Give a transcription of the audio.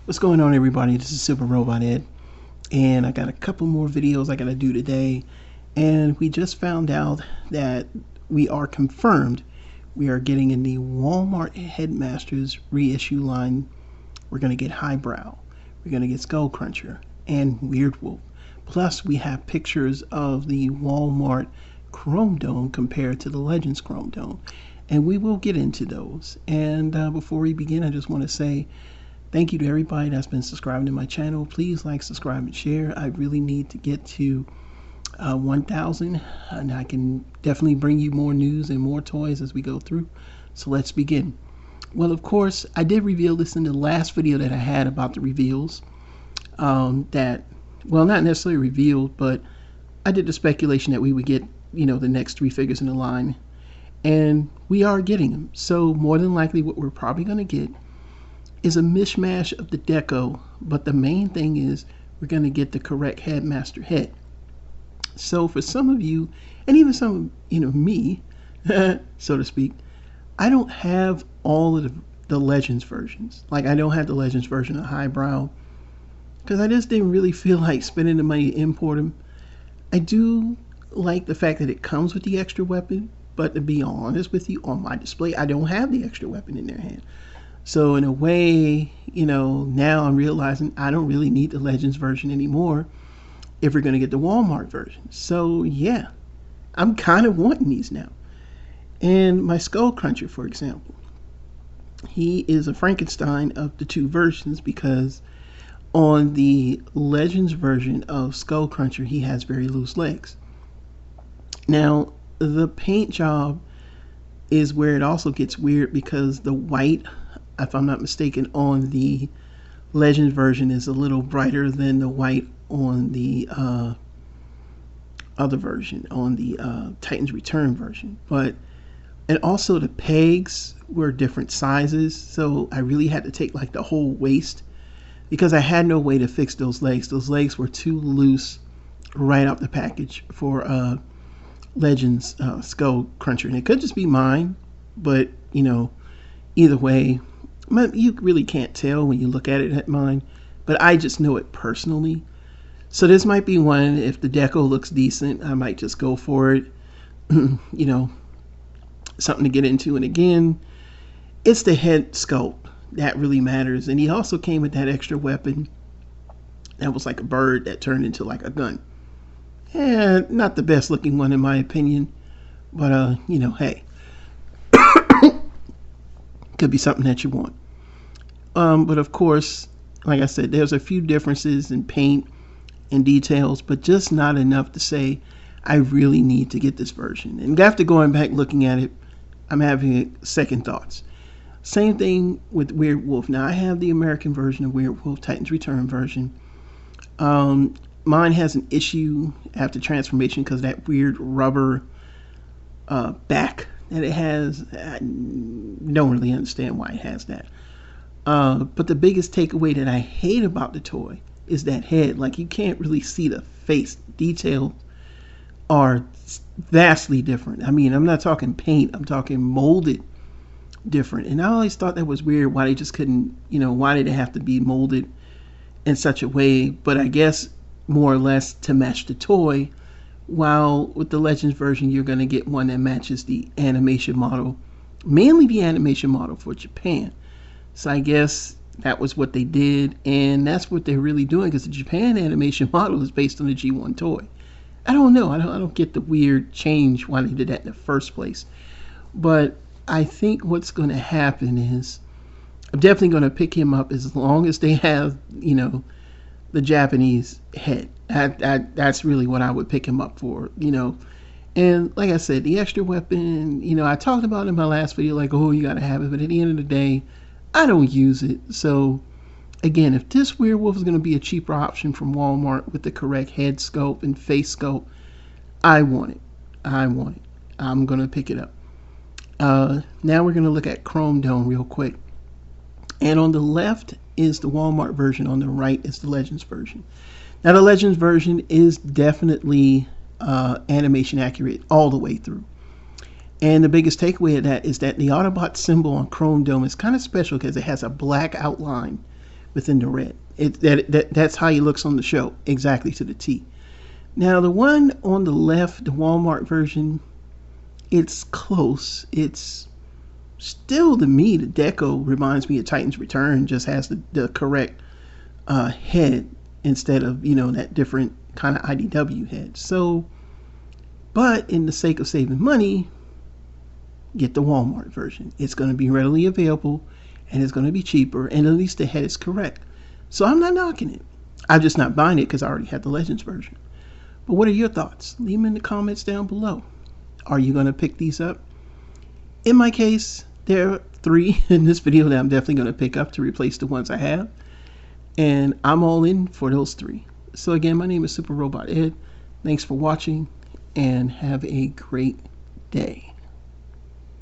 What's going on, everybody? This is Super Robot Ed, and I got a couple more videos I gotta do today. And we just found out that we are confirmed we are getting in the Walmart Headmasters reissue line. We're gonna get Highbrow, we're gonna get Skullcruncher, and Weirdwolf. Plus, we have pictures of the Walmart Chromedome compared to the Legends Chromedome, and we will get into those. And before we begin, I just want to say thank you to everybody that's been subscribing to my channel. Please like, subscribe, and share. I really need to get to 1,000, and I can definitely bring you more news and more toys as we go through. So let's begin. Well, of course, I did reveal this in the last video that I had about the reveals. That, well, not necessarily revealed, but I did the speculation that we would get, the next three figures in the line. And we are getting them. So more than likely what we're probably going to get is a mishmash of the deco, but the main thing is we're going to get the correct Headmaster head. So for some of you, and even some, me, so to speak, I don't have all of the Legends versions. Like, I don't have the Legends version of Highbrow because I just didn't really feel like spending the money to import them. I do like the fact that it comes with the extra weapon, but to be honest with you, on my display, I don't have the extra weapon in their hand. So in a way, now I'm realizing I don't really need the Legends version anymore if we're going to get the Walmart version. So yeah, I'm kind of wanting these now. And my Skullcruncher, for example, he is a Frankenstein of the two versions because on the Legends version of Skullcruncher, he has very loose legs. Now, the paint job is where it also gets weird because the white, if I'm not mistaken, on the Legends version is a little brighter than the white on the other version, on the Titans Return version. And also the pegs were different sizes, so I really had to take like the whole waist because I had no way to fix those legs. Those legs were too loose right out the package for Legends Skullcruncher. And it could just be mine, but either way, you really can't tell when you look at it at mine, but I just know it personally. So this might be one, if the deco looks decent, I might just go for it. Something to get into. And again, it's the head sculpt that really matters. And he also came with that extra weapon that was like a bird that turned into like a gun. And not the best looking one in my opinion, but hey, could be something that you want. But of course, like I said, there's a few differences in paint and details, but just not enough to say I really need to get this version. And after going back looking at it, I'm having second thoughts. Same thing with Weirdwolf. Now I have the American version of Weirdwolf, Titans Return version. Mine has an issue after transformation because that weird rubber back that it has. I don't really understand why it has that. But the biggest takeaway that I hate about the toy is that head. Like, you can't really see the face. Details are vastly different. I mean, I'm not talking paint. I'm talking molded different. And I always thought that was weird why they just couldn't, why did it have to be molded in such a way? But I guess more or less to match the toy, while with the Legends version, you're going to get one that matches the animation model, mainly the animation model for Japan. So I guess that was what they did, and that's what they're really doing because the Japan animation model is based on the G1 toy. I don't know. I don't get the weird change why they did that in the first place. But I think what's going to happen is I'm definitely going to pick him up as long as they have, the Japanese head. That's really what I would pick him up for, And like I said, the extra weapon, I talked about in my last video, like, oh, you got to have it. But at the end of the day, I don't use it. So again, if this Weirdwolf is going to be a cheaper option from Walmart with the correct head sculpt and face sculpt, I want it. I'm going to pick it up. Now we're going to look at Chromedome real quick. And on the left is the Walmart version. On the right is the Legends version. Now the Legends version is definitely animation accurate all the way through. And the biggest takeaway of that is that the Autobot symbol on Chromedome is kind of special because it has a black outline within the red. That's how he looks on the show, exactly to the T. Now the one on the left, the Walmart version, it's close. It's still, to me, the deco reminds me of Titan's Return, just has the correct head instead of, that different kind of IDW head. So, but in the sake of saving money, get the Walmart version. It's going to be readily available and it's going to be cheaper, and at least the head is correct. So I'm not knocking it. I'm just not buying it because I already had the Legends version. But what are your thoughts? Leave them in the comments down below. Are you going to pick these up? In my case, there are 3 in this video that I'm definitely going to pick up to replace the ones I have. And I'm all in for those 3. So again, my name is Super Robot Ed. Thanks for watching and have a great day.